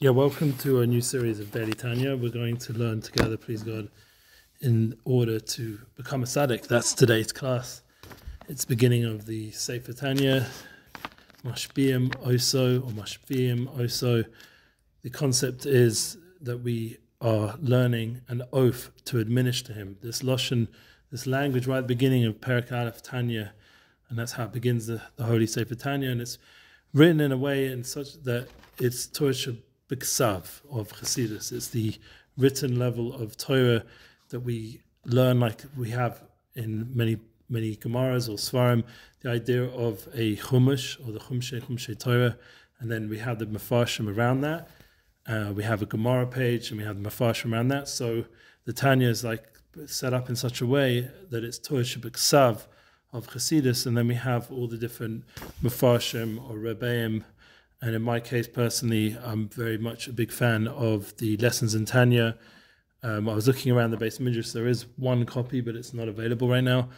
Yeah, welcome to a new series of Daily Tanya. We're going to learn together, please God, in order to become a Tzaddick. That's today's class. It's beginning of the Sefer Tanya, Mashpiyim Oso, or Mashpiyim Oso. The concept is that we are learning an oath to administer him. This Lashon, this language right at the beginning of Perek Aleph Tanya, and that's how it begins the Holy Sefer Tanya, and it's written in a way in such that it's Torah Kislev of Chassidus. It's the written level of Torah that we learn, like we have in many Gemaras or Svarim, the idea of a Chumash or the Chumshei Torah, and then we have the Mefarshim around that. We have a Gemara page and we have the Mefarshim around that. So the Tanya is like set up in such a way that it's Torah Kislev of Chassidus, and then we have all the different Mefarshim or Rebbeim. And in my case, personally, I'm very much a big fan of the lessons in Tanya. I was looking around the Beis Midrash. There is one copy, but it's not available right now.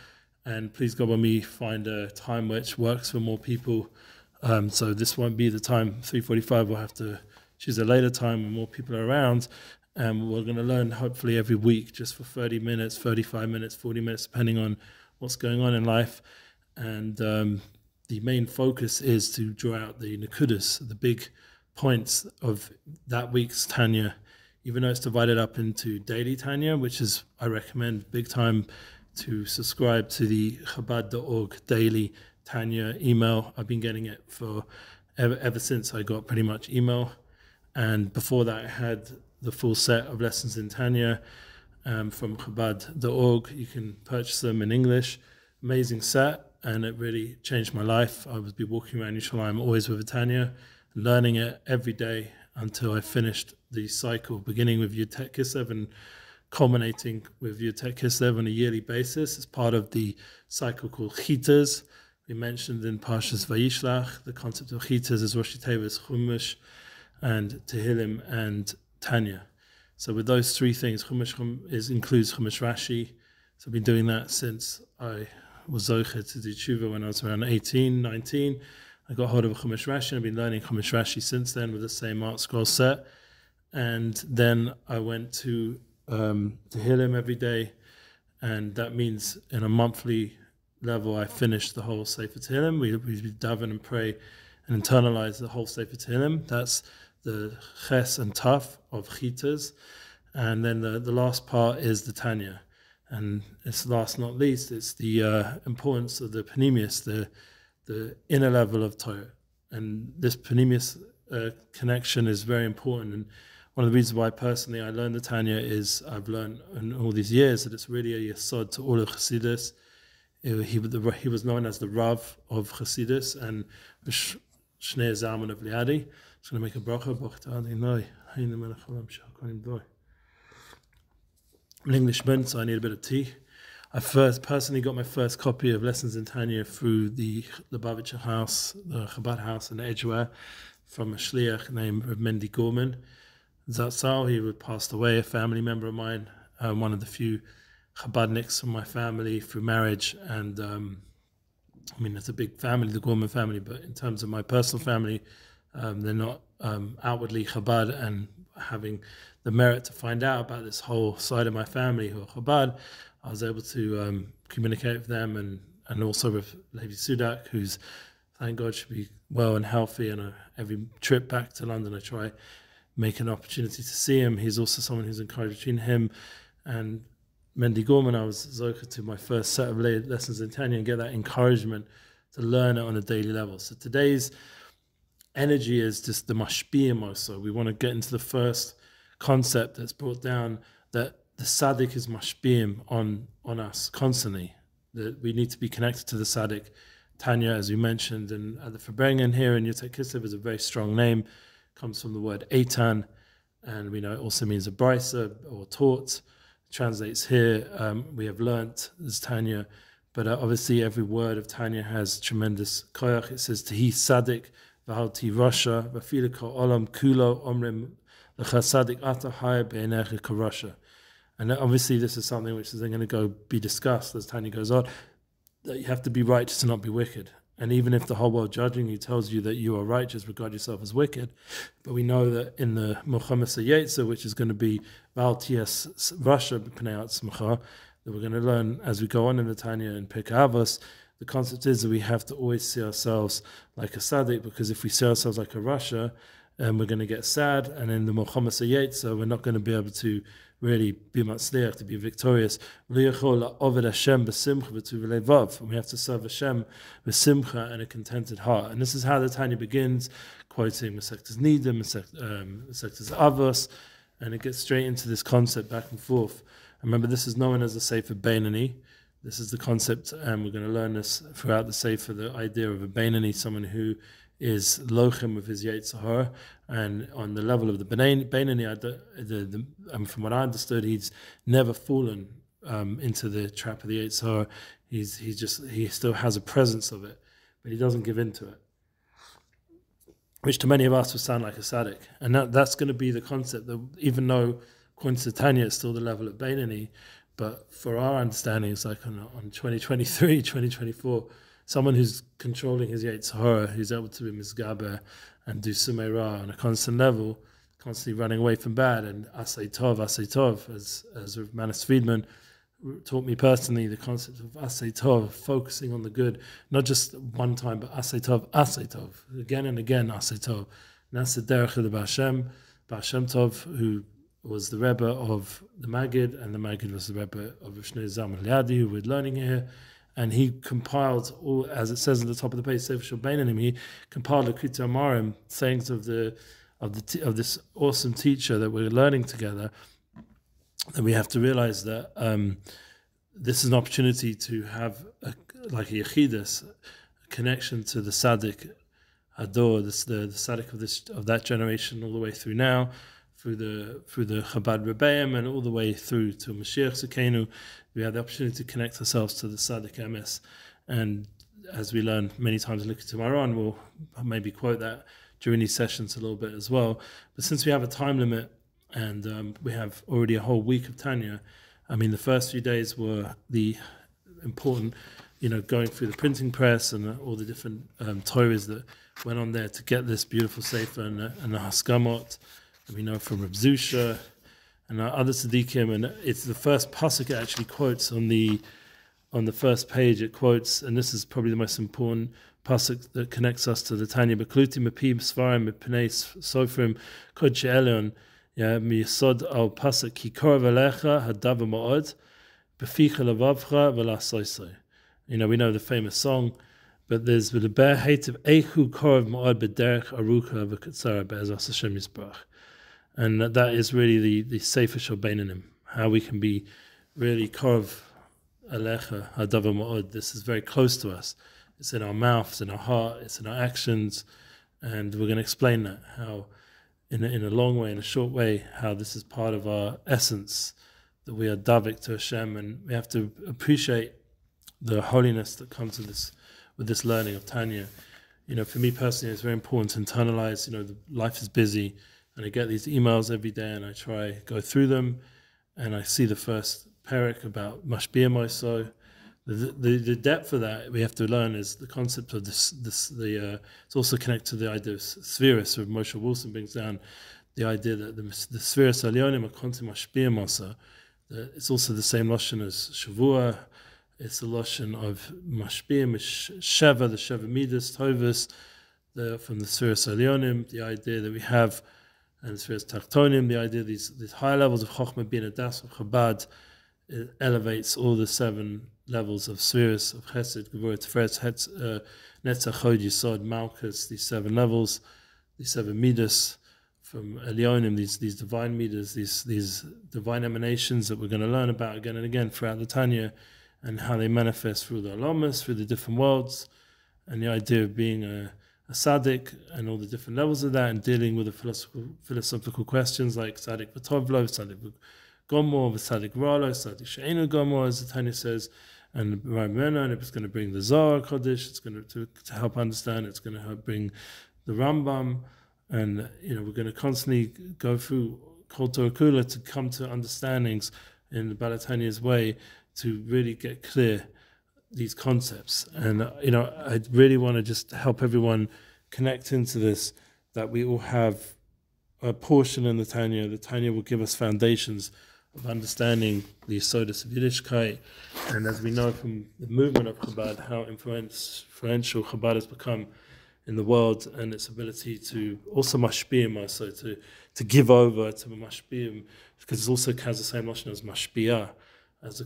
And please God, when we find a time which works for more people, so this won't be the time, 3:45. We'll have to choose a later time when more people are around. And we're going to learn hopefully every week, just for 30 minutes, 35 minutes, 40 minutes, depending on what's going on in life. And the main focus is to draw out the Nakudas, the big points of that week's Tanya, even though it's divided up into Daily Tanya, which is, I recommend big time to subscribe to the Chabad.org Daily Tanya email. I've been getting it for ever since I got pretty much email. And before that, I had the full set of lessons in Tanya from Chabad.org. You can purchase them in English. Amazing set. And it really changed my life. I would be walking around Yerushalayim always with a Tanya, learning it every day until I finished the cycle, beginning with Yud Kislev and culminating with Yud Kislev on a yearly basis. It's part of the cycle called Chitas. We mentioned in Parshas Vayishlach, the concept of Chitas is Rosh Tevis, Chumash, and Tehillim, and Tanya. So with those three things, Chumash includes Chumash Rashi. So I've been doing that since I was zocher to do tshuva when I was around 18, 19. I got hold of a Chumash Rashi, and I've been learning Chumash Rashi since then with the same art scroll set. And then I went to Tehillim every day, and that means in a monthly level I finished the whole Sefer Tehillim. We daven and pray and internalize the whole Sefer Tehillim. That's the Ches and Taf of Chitas. And then the last part is the Tanya. And it's last not least, it's the importance of the Panemius, the inner level of Torah. And this Panemius connection is very important. And one of the reasons why personally I learned the Tanya is I've learned in all these years that it's really a yesod to all of Chassidus. He was known as the Rav of Chassidus and Shnei Zalman of Liadi. I'm going to make a bracha. I'm an Englishman, so I need a bit of tea. I personally got my first copy of Lessons in Tanya through the Lubavitcher house, the Chabad house in Edgeware, from a shliach named Mendy Gorman. Zatzal, he passed away, a family member of mine, one of the few Chabadniks from my family through marriage. And I mean, it's a big family, the Gorman family, but in terms of my personal family, they're not outwardly Chabad, and having the merit to find out about this whole side of my family who are Chabad, I was able to communicate with them and also with Levi Sudak, who's, thank God, should be well and healthy. And every trip back to London, I try make an opportunity to see him. He's also someone who's encouraged between him and Mendy Gorman. I was zocher to my first set of lessons in Tanya and get that encouragement to learn it on a daily level. So today's energy is just the mashpiyim also. We want to get into the first concept that's brought down, that the Tzaddick is mashpiyim on us constantly, that we need to be connected to the Tzaddick. Tanya, as we mentioned, and at the Farbrengen here in Yud Kislev is a very strong name, comes from the word Eitan, and we know it also means a brisa or taught. Translates here, we have learnt as Tanya, but obviously every word of Tanya has tremendous koyach. It says, Tehi Tzaddik, V'halti Rasha, V'afilika Olam Kulo Omrim L'cha Tzaddik Ata Hai Be'enecha Karasha. And obviously this is something which is then going to be discussed as Tanya goes on, that you have to be righteous and not be wicked. And even if the whole world judging you tells you that you are righteous, regard yourself as wicked. But we know that in the Mohammed Yetzer, which is going to be Val Tias Russia, that we're going to learn as we go on in the Tanya and Pirkei Avos, the concept is that we have to always see ourselves like a Tzaddik, because if we see ourselves like a Russia, we're going to get sad, and in the Mohammed Yetzer, we're not going to be able to really be matzliach, to be victorious. And we have to serve Hashem with simcha and a contented heart. And this is how the Tanya begins, quoting Masechtas Nidim, Masechtas Avos, and it gets straight into this concept back and forth. Remember, this is known as the Sefer Beinani. This is the concept, and we're going to learn this throughout the Sefer, the idea of a Beinani, someone who is lochem with his Yetzer Hara, and on the level of the Beinani, from what I understood, he's never fallen into the trap of the Yetzer Hara. He still has a presence of it, but he doesn't give in to it, which to many of us would sound like a tzaddik. And that's going to be the concept, that even though according to Tanya it's still the level of Beinani, but for our understanding, it's like on 2023, 2024, someone who's controlling his Yetzer Hara, who's able to be Mizgaber and do Sumei Ra on a constant level, constantly running away from bad, and Asay Tov, as Manis Friedman taught me personally, the concept of Asay Tov, focusing on the good, not just one time, but Asay Tov, again and again, Asay Tov. And that's the derech of the Baal Shem Tov, who was the Rebbe of the Maggid, and the Maggid was the Rebbe of Rosh Zalman Liadi, who we're learning here. And he compiled all, as it says at the top of the page, Sefer Shel Beinanim, he compiled the Krita Amarim, sayings of this awesome teacher that we're learning together. And we have to realize that this is an opportunity to have like a yechidus, a connection to the Tzaddik Ador, the Tzaddik of that generation all the way through now, through the Chabad Rebbeim, and all the way through to Mashiach Sekenu. We have the opportunity to connect ourselves to the Tzaddik Emes. And as we learn many times in Likutei Moharan, we'll maybe quote that during these sessions a little bit as well. But since we have a time limit, and we have already a whole week of Tanya, I mean, the first few days were the important, going through the printing press and all the different Torahs that went on there to get this beautiful Sefer and the Haskamot. And we know from Reb Zusha and other tzaddikim, and it's the first pasuk it actually quotes on the first page. It quotes, and this is probably the most important pasuk that connects us to the Tanya. Bekluti mepim svarim mepnei sofrim kodshei elyon miyasod al pasuk ki korov elecha hadavar ma'od beficha levavcha v'lasoisei. We know the famous song, but there's with the bear hate of echu korov ma'od b'derech aruka v'katzara be'ezras Hashem Yisbarach. And that is really the Sefer Shel Beinanim, how we can be really korov alecha hadavar ma'od. This is very close to us. It's in our mouths, in our heart, it's in our actions, and we're going to explain that, how in a long way, in a short way, how this is part of our essence, that we are davik to Hashem, and we have to appreciate the holiness that comes with this learning of Tanya. For me personally, it's very important to internalize. Life is busy, and I get these emails every day, and I try go through them, and I see the first perek about Mashpia Moiso. The depth of that we have to learn is the concept of this. It's also connected to the idea of Spheris, where Moshe Wilson brings down the idea that the Spheris Alyonim are konti Mashpia Mosa. It's also the same lashon as Shavua. It's the lashon of Mashpia, Sheva, the Sheva Midas, Tovus, from the Spheris Alyonim. The idea that we have, and Spheris Tachtonim, the idea of these high levels of Chochmah, Bina, Das, of Chabad, it elevates all the 7 levels of Spheris, of Chesed, Gevurah, Tiferet, Netzach, Chod, Yisod, Malchus, these 7 levels, these 7 Midas, from Elyonim, these divine Midas, these divine emanations that we're going to learn about again and again throughout the Tanya, and how they manifest through the Alamas, through the different worlds, and the idea of being a tzaddik and all the different levels of that, and dealing with the philosophical questions like tzaddik v'tovlo, tzaddik v'gomor, tzaddik ralo, tzaddik she'enu gomor, as the Tanya says, and and it's going to bring the Zohar Kodesh, it's going to help understand, it's going to help bring the Rambam, and we're going to constantly go through Kol Torah Kula to come to understandings in the Baal Tanya's way, to really get clear these concepts. And I really want to just help everyone connect into this, that we all have a portion in the Tanya. The Tanya will give us foundations of understanding the Yesodus of Yiddishkeit. And as we know from the movement of Chabad, how influential Chabad has become in the world, and its ability to also mashpiyim, also to give over to mashpiyim, because it also has the same notion as mashpiyah. As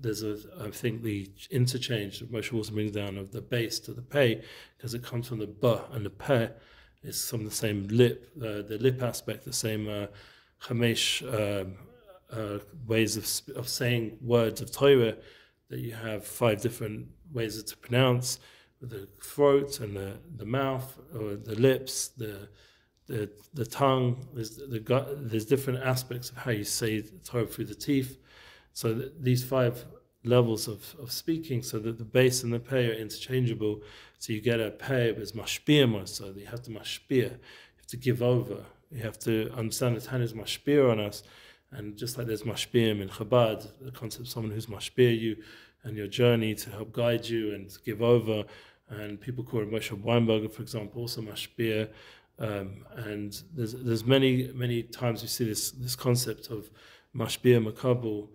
there's I think the interchange that Moshe also brings down of the base to the pay, because it comes from the ba and the peh. It's from the same lip, the lip aspect, the same chamesh ways of saying words of Torah, that you have 5 different ways to pronounce, with the throat and the mouth, or the lips, the tongue. There's different aspects of how you say Torah through the teeth. So these 5 levels of speaking, so that the base and the peh are interchangeable. So you get a peh as mashpiyah, so that you have to mashpiyah, you have to give over. You have to understand that Tanya is mashpiyah on us, and just like there's mashpiyah in Chabad, the concept of someone who's mashpiyah you and your journey to help guide you and to give over. And people call it Moshe Weinberger, for example, also mashpiyah. And there's many times we see this concept of mashpiyah makabel,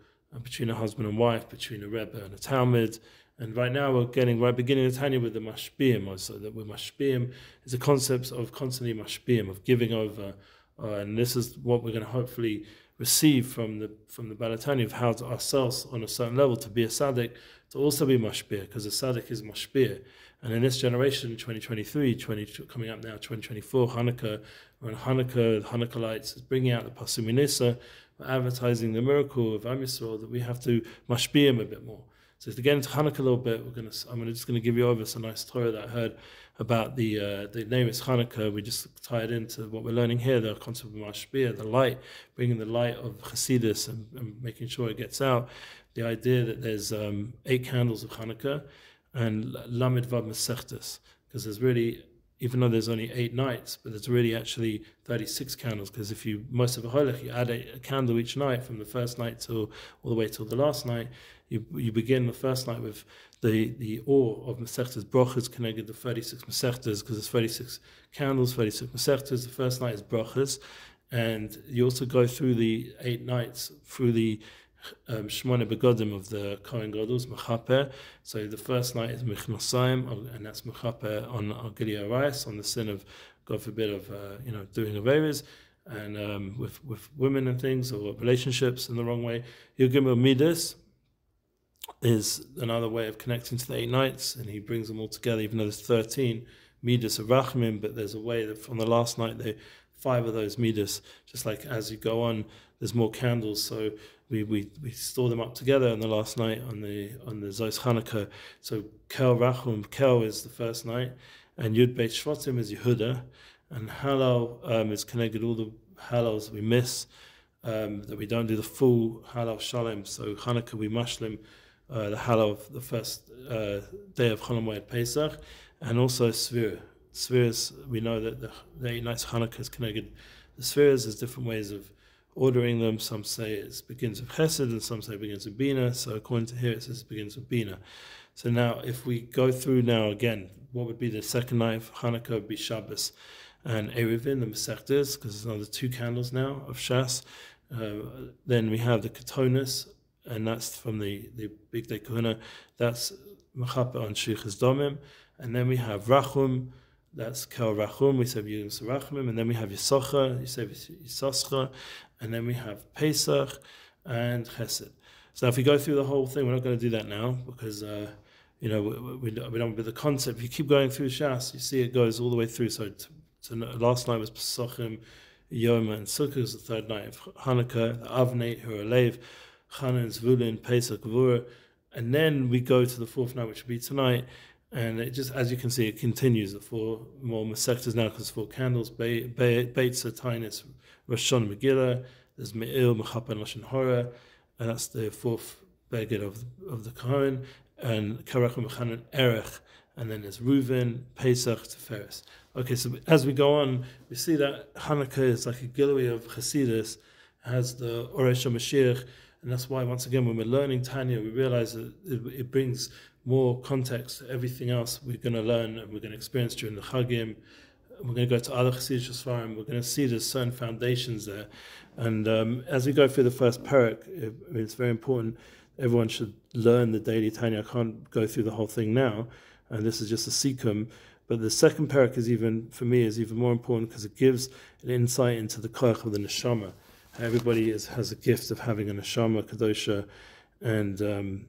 between a husband and wife, between a Rebbe and a Talmud. And right now we're getting right beginning of Tanya with the mashpiyim also, that we're mashpiyim is a concept of constantly mashpiyim, of giving over. And this is what we're going to hopefully receive from the Balatanya, of how to ourselves on a certain level to be a tzaddik, to also be mashpiyah, because a tzaddik is mashpiyah. And in this generation, 2023, coming up now, 2024, Chanukah, we're on Chanukah, the Chanukah lights is bringing out the Pasuk Minisa, advertising the miracle of Am Yisrael, that we have to mashpiyim a bit more. So to get into Chanukah a little bit, I'm just going to give you over some nice Torah that I heard about the name is Chanukah. We just tie it into what we're learning here, the concept of mashpiyah, the light, bringing the light of Chassidus and making sure it gets out. The idea that there's 8 candles of Chanukah and Lamed Vav Masechtas, because there's really, even though there's only 8 nights, but there's really actually 36 candles, because if you, most of a Holech, you add a candle each night, from the first night till all the way till the last night. You begin the first night with the awe of Masechtas Brachas connected to 36 Masechtas, because there's 36 candles, 36 Masechtas. The first night is Brachas, and you also go through the 8 nights through the Shmona Begodim of the Kohen Gadol's Mechaper. So the first night is Michnasayim, and that's Mechaper on Gili Arayis, on the sin of, God forbid, of doing Averis, and with women and things, or relationships in the wrong way. Yugimel Midas is another way of connecting to the 8 nights, and he brings them all together, even though there's 13 Midas of Rachmim, but there's a way that from the last night, 5 of those Midas, just like as you go on, there's more candles, so we store them up together on the last night on the Zos Chanukah. So Kel Rachum, Kel is the first night, and Yud Beit Shvatim is Yehuda, and Halal is connected, all the Halals we miss, that we don't do the full Halal Shalom. So Chanukah we mashlim the Halal of the first day of Chol Hamoed Pesach, and also Svira. Sviras, we know that the 8 nights of Chanukah is connected. The Sviras, there's different ways of ordering them. Some say it begins with Chesed, and some say it begins with Bina. So according to here, it says it begins with Bina. So now, if we go through now again, what would be the second night of Chanukah would be Shabbos and Eruvin, the Masechtas, because there's another 2 candles now of Shas. Then we have the Ketonis, and that's from the Big Day Kahuna. That's Mechaper on Shlichus Domim. And then we have Rachum, that's Kel Rachum, we say Yudus Rachmim, and then we have Yisocha, you say Yisoscha, and then we have Pesach and Chesed. So if we go through the whole thing, we're not going to do that now, because we don't, with the concept, if you keep going through Shas, you see it goes all the way through. So last night was Pesachim, Yom, and Sukkot is the 3rd night of Hanukkah, the Avnei, Huralev, Chanan, Zvulun, Pesach, Gvura, and then we go to the 4th night, which will be tonight. And it just, as you can see, it continues. The 4 more Masechtas now, because 4 candles, Beitza, Tainus, Rosh Hashanah, Megillah, there's Me'il, Mechaper, and Lashon Hora, and that's the 4th Beged of the Kohen, and Karach, Mechanan, Erech, and then there's Reuven, Pesach, Tiferes. Okay, so as we go on, we see that Hanukkah is like a Gilui of Chassidus, has the Oresh HaMashiach, And that's why, once again, when we're learning Tanya, we realize that it brings more context to everything else we're going to learn and we're going to experience during the Chagim. We're going to go to other Chassidish Sfarim. We're going to see there's certain foundations there. And as we go through the first parak, it's very important. Everyone should learn the Daily Tanya. I can't go through the whole thing now, and this is just a sikkim. But the second parak is even more important because it gives an insight into the koach of the neshama. Everybody has a gift of having a neshama kadosha, and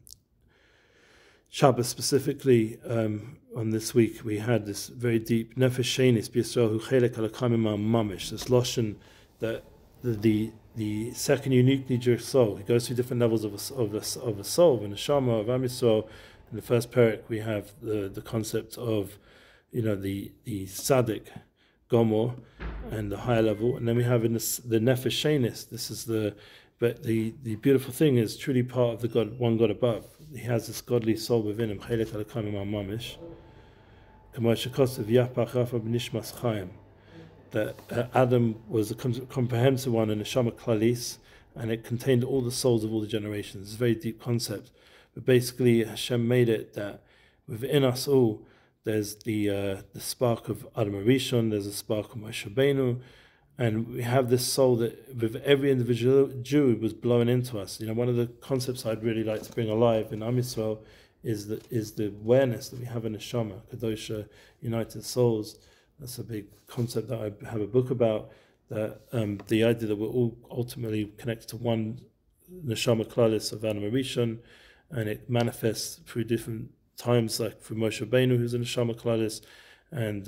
Shabbos specifically. On this week, we had this very deep nefesh shenis b'Yisrael hu chelek alakam mamish. This lashon that the second uniquely Jewish soul. He goes through different levels of a soul, of a neshama, of Am Yisrael. In the first parak, we have the concept of the Tzaddick, Gomor, and the higher level, and then we have in the nefesh shenis. This is but the beautiful thing is truly part of the God, one God above. He has this godly soul within him. Chelek alakam mamish. That Adam was a comprehensive one, and neshama klalis, and it contained all the souls of all the generations. It's a very deep concept, but basically Hashem made it that within us all there's the spark of Adam Arishon, there's a spark of Moshe Rabbeinu, and we have this soul that with every individual Jew was blown into us. One of the concepts I'd really like to bring alive in Am Yisrael is the awareness that we have in neshama, kadosha, united souls. That's a big concept that I have a book about. That the idea that we're all ultimately connected to one neshama klalis of Adam Arishon, and it manifests through different times, like through Moshe Rabbeinu, who's a neshama klalis, and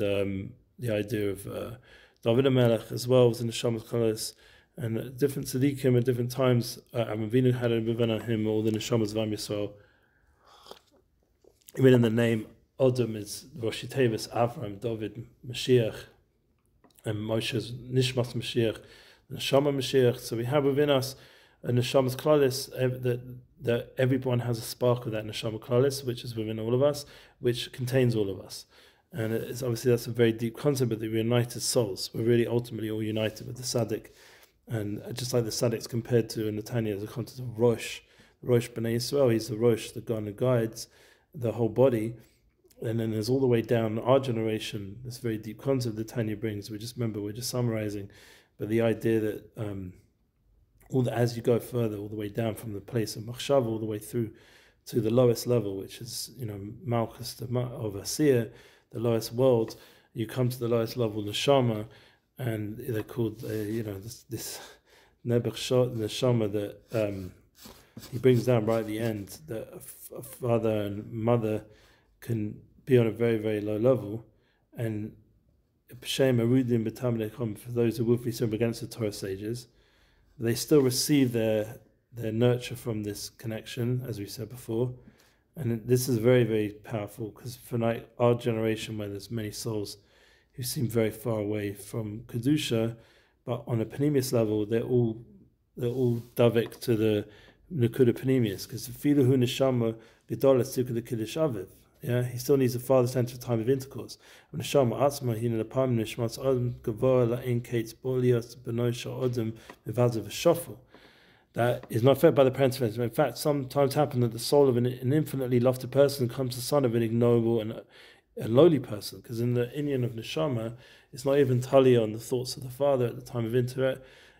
the idea of David HaMelech as well was a neshama klalis, and different tzaddikim at different times. Avinu had a bivana him, all the neshamas of Am Yisrael. Even in the name Odom is Rosh Tevis, Avram, David, Mashiach, and Moshe's Nishmas Mashiach, Neshama Mashiach. So we have within us a Neshamas Klalis, that everyone has a spark of that Neshama Klalis, which is within all of us, which contains all of us. And it's obviously that's a very deep concept, but we're united souls. We're really ultimately all united with the Tzaddick. And just like the Tzaddick's compared to in the Tanya as a concept of Rosh B'nai Yisrael, he's the Rosh, the God that guides the whole body. And then there's all the way down our generation, this very deep concept that Tanya brings. We're just summarizing, but the idea that as you go further, all the way down from the place of Machshav, all the way through to the lowest level, which is Malchus of Asir, the lowest world, you come to the lowest level, Neshama, and they're called this Nebuch Neshama that he brings down right at the end, that a father and mother can be on a very, very low level, and for those who willfully sin against the Torah sages, they still receive their nurture from this connection, as we said before. And this is very, very powerful, because for our generation, where there's many souls who seem very far away from Kedusha, but on a Panemius level, they're all davik to the Nakuda Panemius, because Filahu Neshama Gedolah Tzukah the Kiddush Aviv. Yeah, he still needs a father-centered time of intercourse. Neshama Atzma Hina Lapam Nishmas Adam Gavor La'in Kates Bolias Benosha Odom Vivazav Shofel. That is not fed by the parents. In fact, sometimes happen that the soul of an infinitely lofted person comes the son of an ignoble and a lowly person. Because in the Inyan of Neshama, it's not even tali on the thoughts of the father at the time of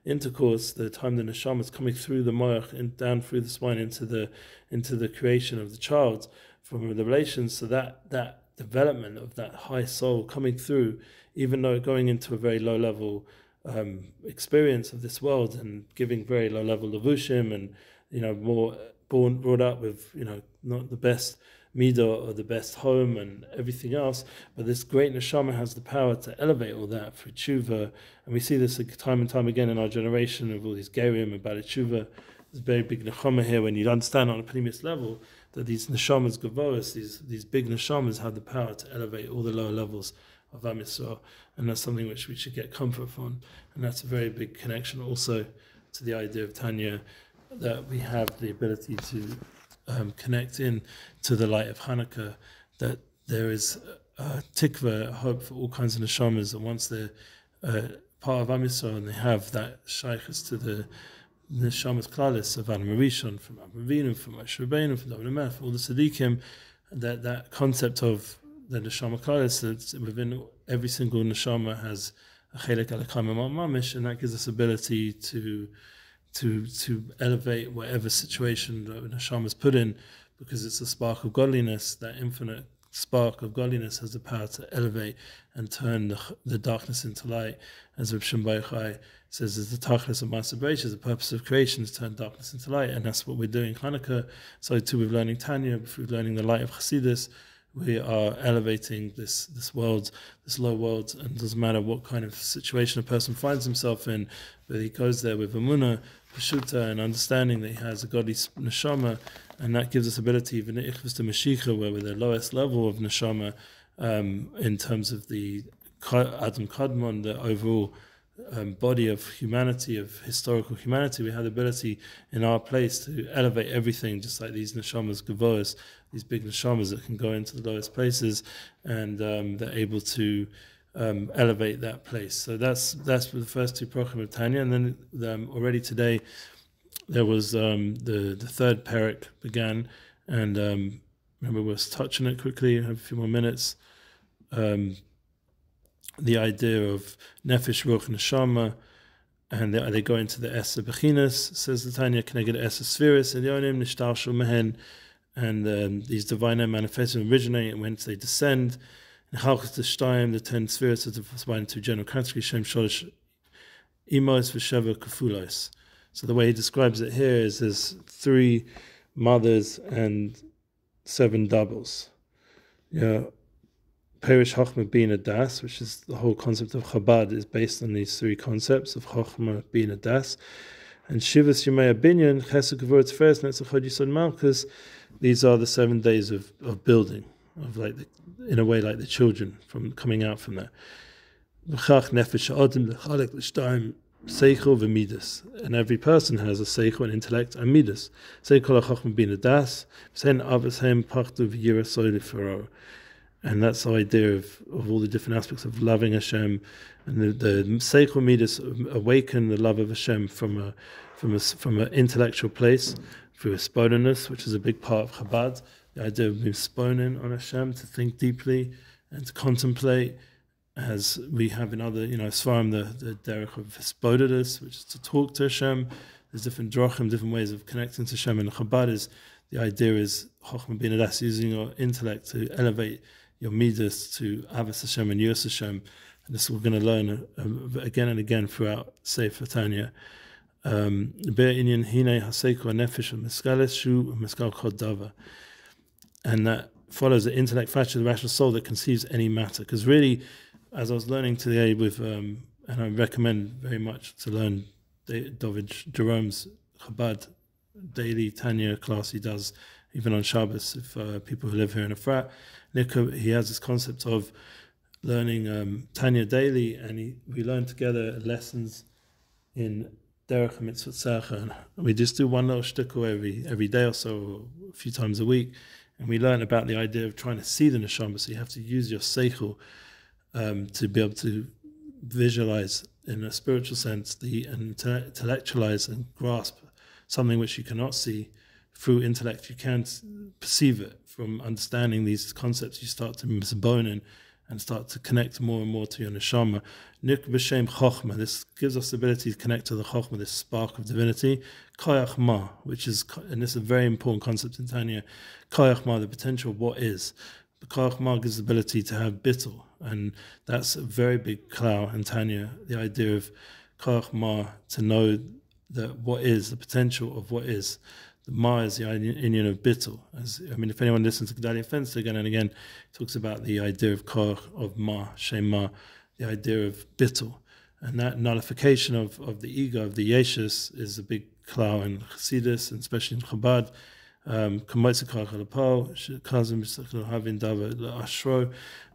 intercourse, the time the Neshama is coming through the moach and down through the spine into the creation of the child from the relations. So that development of that high soul coming through, even though going into a very low level experience of this world and giving very low level levushim, and more brought up with not the best midah or the best home and everything else, but this great neshama has the power to elevate all that through tshuva. And we see this time and time again in our generation of all these gerim about tshuva. There's a very big neshama here when you understand on a pneumius level that these neshamas gavoris, these big neshamas have the power to elevate all the lower levels of Am Yisrael, and that's something which we should get comfort from. And that's a very big connection also to the idea of Tanya, that we have the ability to connect in to the light of Chanukah, that there is tikva, hope for all kinds of neshamas, and once they're part of Am Yisrael and they have that shaykhs to neshamas klalis of Adam Rishon, from Avraham Avinu, from Moshe Rabbeinu, from David HaMelech, all the tzaddikim, that concept of the neshama klalis, that within every single neshama has a chelek alakam mamish, and that gives us ability to elevate whatever situation the neshama is put in, because it's a spark of godliness. That infinite spark of godliness has the power to elevate and turn the darkness into light. As Reb Shimon Bar Yochai says, is the tachlis of Maaseh Bereishis, the purpose of creation is to turn darkness into light, and that's what we're doing Chanukah. So too with learning Tanya, with learning the light of Chassidus, we are elevating this world, this low world, and it doesn't matter what kind of situation a person finds himself in, but he goes there with Emunah, Peshuta, and understanding that he has a godly neshama, and that gives us ability, even in Ichvus to Mashiach, where we're the lowest level of neshama, in terms of the Adam Kadmon, the overall body of humanity, of historical humanity. We have the ability in our place to elevate everything, just like these neshamas gavoas, these big neshamas that can go into the lowest places, and they're able to elevate that place. So that's for the first two prochim of Tanya, and then already today there was the third parak began, and remember we'll touch on it quickly. I have a few more minutes. The idea of nefesh, ruach, neshama, and they go into the Esa Bechinas, says the Tanya, Keneged Esa Spheris, Elyonim, Nishtarshu Mehen, and these divine manifesting originate, and whence they descend. And Chalchus Shtayim, the 10 spheres are divided into general categories, Shem Sholish Imos V'Sheva Kefulos. So the way he describes it here is there's 3 mothers and 7 doubles. Perish Chochmah Bina Das, which is the whole concept of Chabad, is based on these 3 concepts of Chochmah Bina Das. And Shivas Yemei Binyan, Chesed Gevurah Tiferes, Netzach Hod Yisod Malchus, these are the 7 days of building, of like in a way like the children from coming out from that. V'chach Nefesh Ha'odem L'chalek L'shtayim Seichel V'midas, and every person has a Seichel, an intellect, and Midas. Seichel HaChochmah Bina Das, V'sen Avos Hem Pachtu V'yira Soy L'Faro. And that's the idea of all the different aspects of loving Hashem, and the Seichel Midas awaken the love of Hashem from an intellectual place through a spodenness, which is a big part of Chabad. The idea of being sponen on Hashem, to think deeply and to contemplate, as we have in other, Svarim, the derech of spodedus, which is to talk to Hashem. There's different drachim, different ways of connecting to Hashem, and Chabad is, the idea is Chochmah Bina Das, using your intellect to elevate your midas to Avos Hashem and Yiras Hashem. And this we're going to learn again and again throughout Sefer Tanya. And that follows the intellect factor of the rational soul that conceives any matter. Because really, as I was learning today with, and I recommend very much to learn David Jerome's Chabad Daily Tanya class he does, even on Shabbos, if people who live here in a frat. He has this concept of learning Tanya daily, and we learn together lessons in Derech Mitzvot Tzachar. We just do one little shtickle every day or so, or a few times a week, and we learn about the idea of trying to see the neshama. So you have to use your seichel to be able to visualize, in a spiritual sense, and intellectualize and grasp something which you cannot see. Through intellect, you can't perceive it. From understanding these concepts, you start to misbonin and start to connect more and more to your neshama. Nik b'shem chochma. This gives us the ability to connect to the chochma, this spark of divinity. Koyach ma, which is, and this is a very important concept in Tanya. Koyach ma, the potential of what is. The koyach ma gives the ability to have bittul, and that's a very big cloud in Tanya. The idea of koyach ma, to know that what is, the potential of what is. The ma is the union of bittul. If anyone listens to Gedalia Fenster again and again, he talks about the idea of koch, of ma, shem ma, the idea of bittul. And that nullification of the ego, of the yeshus, is a big cloud in Chassidus, and especially in Chabad. And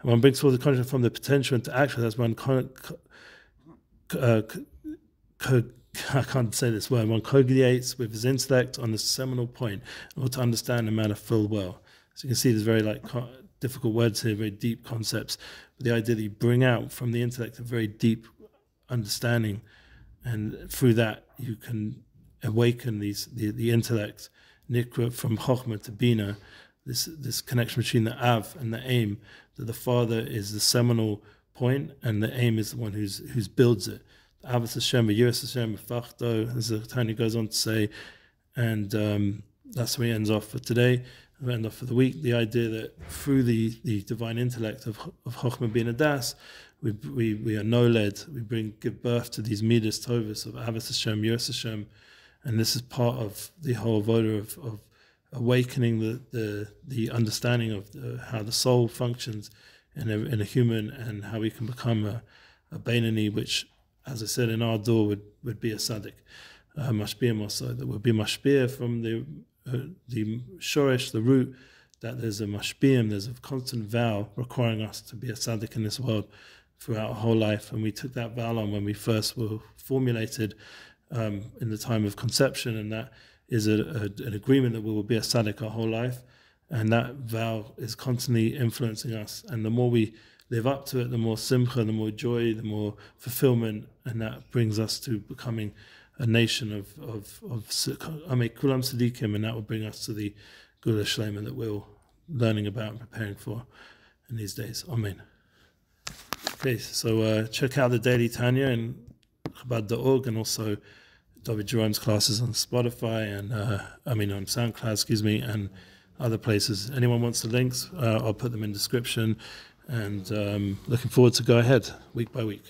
one brings forth the consciousness from the potential into action. That's one I can't say this word. One cogitates with his intellect on the seminal point in order to understand the matter full well. So you can see there's very difficult words here, very deep concepts. But the idea that you bring out from the intellect a very deep understanding, and through that you can awaken the intellect, nikra, from chokhmah to bina, this connection between the av and the aim, that the father is the seminal point and the aim is the one who's builds it. Avos Hashem, Yiras Hashem, Fachto, as the Tanya goes on to say, and that's where he ends off for today. We end off for the week. The idea that through the divine intellect of Chokhmah Bina Das, we are no-led. We give birth to these midas tovas of Avos Hashem, Yiras Hashem, and this is part of the whole voda of awakening the understanding of how the soul functions in a human, and how we can become a Beinani, which, as I said, in our door would be a Tzaddick, Mashpia also, that would be Mashpia from the Shoresh, the root, that there's a Mashpiyim, there's a constant vow requiring us to be a Tzaddik in this world throughout our whole life. And we took that vow on when we first were formulated in the time of conception, and that is an agreement that we will be a Tzaddik our whole life. And that vow is constantly influencing us. And the more we live up to it, the more simcha, the more joy, the more fulfillment, and that brings us to becoming a nation of Amei Kulam Tzaddikim, and that will bring us to the Gula Shlema that we're learning about and preparing for in these days. Amen. Okay, so check out the Daily Tanya and Chabad.org, and also David Jerome's classes on Spotify and on SoundCloud, and other places. Anyone wants the links, I'll put them in description, and looking forward to go ahead week by week.